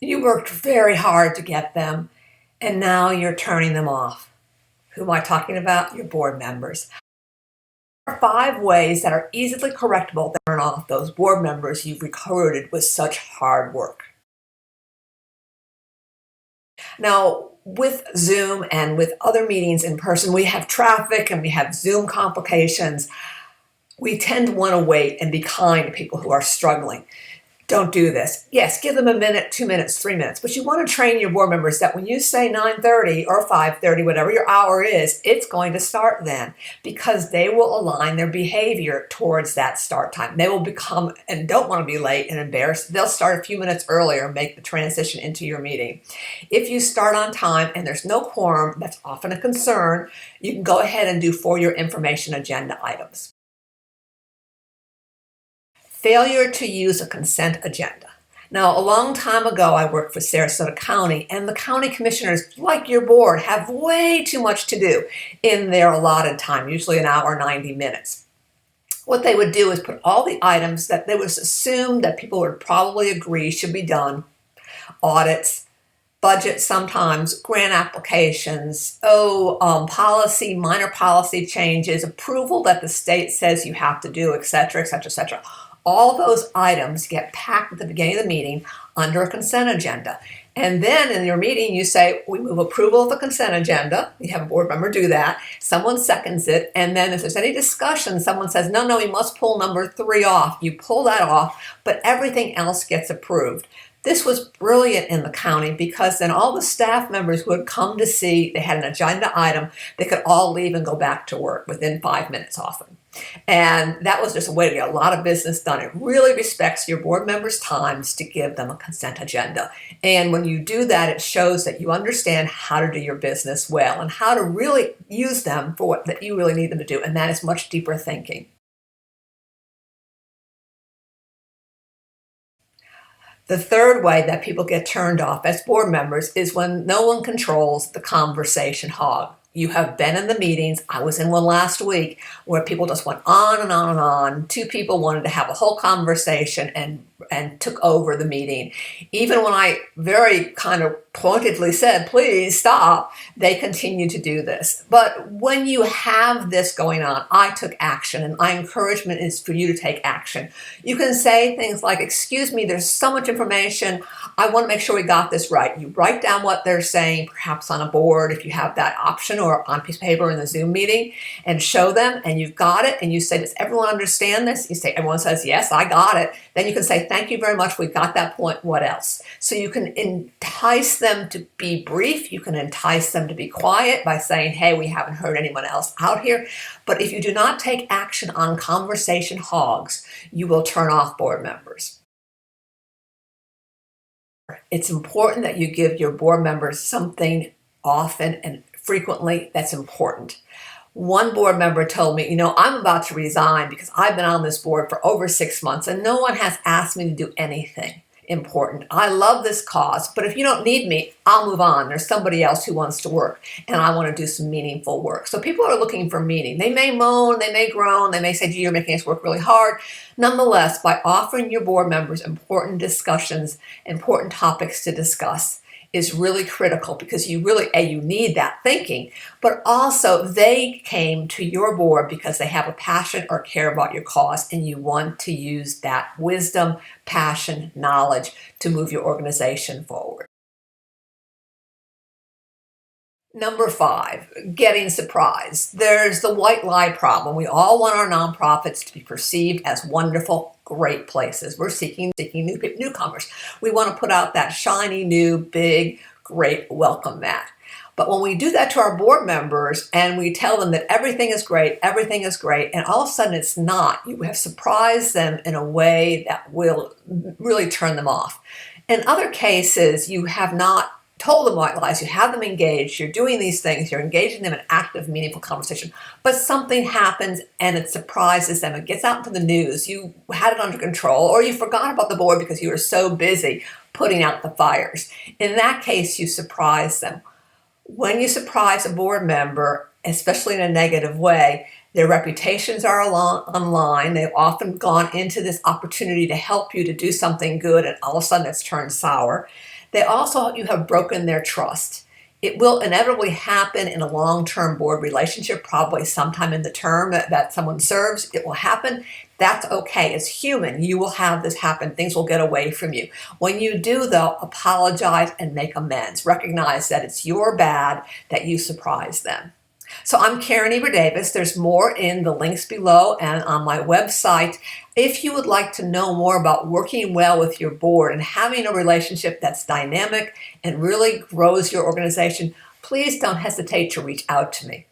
You worked very hard to get them, and now you're turning them off. Who am I talking about? Your board members. There are 5 ways that are easily correctable to turn off those board members you've recruited with such hard work. Now, with Zoom and with other meetings in person, we have traffic and we have Zoom complications. We tend to want to wait and be kind to people who are struggling. Don't do this. Yes, give them a minute, 2 minutes, 3 minutes, but you want to train your board members that when you say 9:30 or 5:30, whatever your hour is, it's going to start then, because they will align their behavior towards that start time. They will become, and don't want to be late and embarrassed, they'll start a few minutes earlier and make the transition into your meeting. If you start on time and there's no quorum, that's often a concern, you can go ahead and do for your information agenda items. Failure to use a consent agenda. Now, a long time ago, I worked for Sarasota County, and the county commissioners, like your board, have way too much to do in their allotted time, usually an hour, 90 minutes. What they would do is put all the items that they would assume that people would probably agree should be done, audits, budget sometimes, grant applications, policy, minor policy changes, approval that the state says you have to do, et cetera, et cetera, et cetera. All those items get packed at the beginning of the meeting under a consent agenda. And then in your meeting, you say, we move approval of the consent agenda. You have a board member do that. Someone seconds it. And then if there's any discussion, someone says, no, we must pull number 3 off. You pull that off, but everything else gets approved. This was brilliant in the county, because then all the staff members who had come to see, they had an agenda item, they could all leave and go back to work within 5 minutes often. And that was just a way to get a lot of business done. It really respects your board members' times to give them a consent agenda. And when you do that, it shows that you understand how to do your business well and how to really use them for what that you really need them to do. And that is much deeper thinking. The third way that people get turned off as board members is when no one controls the conversation hog. You have been in the meetings. I was in one last week where people just went on and on and on. 2 people wanted to have a whole conversation and took over the meeting. Even when I very kind of pointedly said, please stop, they continued to do this. But when you have this going on, I took action, and my encouragement is for you to take action. You can say things like, excuse me, there's so much information. I want to make sure we got this right. You write down what they're saying, perhaps on a board if you have that option, or on a piece of paper in the Zoom meeting, and show them, and you've got it, and you say, does everyone understand this? You say, everyone says, yes, I got it. Then you can say, thank you very much, we got that point, what else? So you can entice them to be brief, you can entice them to be quiet by saying, hey, we haven't heard anyone else out here. But if you do not take action on conversation hogs, you will turn off board members. It's important that you give your board members something often and frequently that's important. One board member told me, I'm about to resign because I've been on this board for over 6 months and no one has asked me to do anything important. I love this cause, but if you don't need me, I'll move on. There's somebody else who wants to work, and I want to do some meaningful work. So people are looking for meaning. They may moan, they may groan, they may say, gee, you're making us work really hard. Nonetheless, by offering your board members important discussions, important topics to discuss, is really critical, because you need that thinking, but also they came to your board because they have a passion or care about your cause, and you want to use that wisdom, passion, knowledge to move your organization forward. Number 5, getting surprised. There's the white lie problem. We all want our nonprofits to be perceived as wonderful, great places. We're seeking newcomers. We want to put out that shiny, new, big, great welcome mat. But when we do that to our board members and we tell them that everything is great, and all of a sudden it's not, you have surprised them in a way that will really turn them off. In other cases, you have not told them white lies, you have them engaged, you're doing these things, you're engaging them in active, meaningful conversation, but something happens and it surprises them. It gets out into the news. You had it under control, or you forgot about the board because you were so busy putting out the fires. In that case, you surprise them. When you surprise a board member, especially in a negative way, their reputations are online. They've often gone into this opportunity to help you to do something good, and all of a sudden it's turned sour. They also, you have broken their trust. It will inevitably happen in a long-term board relationship, probably sometime in the term that someone serves. It will happen. That's okay. It's human. You will have this happen. Things will get away from you. When you do, though, apologize and make amends. Recognize that it's your bad that you surprised them. So I'm Karen Eber-Davis. There's more in the links below and on my website. If you would like to know more about working well with your board and having a relationship that's dynamic and really grows your organization, please don't hesitate to reach out to me.